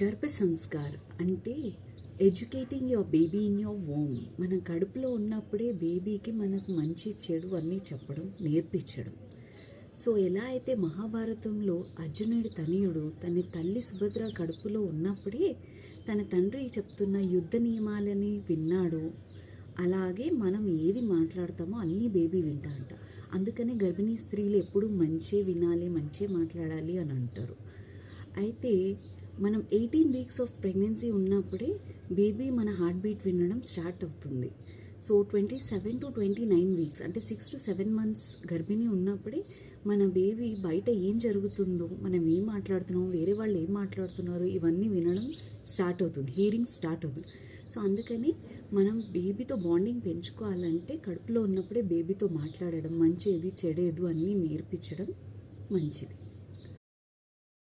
గర్భ సంస్కార్ అంటే educating your baby in your womb. మన కడుపులో ఉన్నప్పుడే బేబీకి మనకు మంచి చెడు అన్నీ చెప్పడం, నేర్పించడం. సో ఎలా అయితే మహాభారతంలో అర్జునుడి తనయుడు తన తల్లి సుభద్ర కడుపులో ఉన్నప్పుడే తన తండ్రి చెప్తున్న యుద్ధ నియమాలని విన్నాడు, అలాగే మనం ఏది మాట్లాడతామో అన్నీ బేబీ వింటా అంట. అందుకనే గర్భిణీ స్త్రీలు ఎప్పుడూ మంచే వినాలి, మంచే మాట్లాడాలి అని అంటారు. అయితే మనం 18 వీక్స్ ఆఫ్ ప్రెగ్నెన్సీ ఉన్నప్పుడే బేబీ మన హార్ట్ బీట్ వినడం స్టార్ట్ అవుతుంది. సో 27 to 29 వీక్స్ అంటే 6 to 7 months గర్భిణీ ఉన్నప్పుడే మన బేబీ బయట ఏం జరుగుతుందో, మనం ఏం మాట్లాడుతున్నామో, వేరే వాళ్ళు ఏం మాట్లాడుతున్నారో ఇవన్నీ వినడం స్టార్ట్ అవుతుంది, హీరింగ్ స్టార్ట్ అవుతుంది. సో అందుకని మనం బేబీతో బాండింగ్ పెంచుకోవాలంటే కడుపులో ఉన్నప్పుడే బేబీతో మాట్లాడడం, మంచిది చెడేదు అన్నీ నేర్పించడం మంచిది.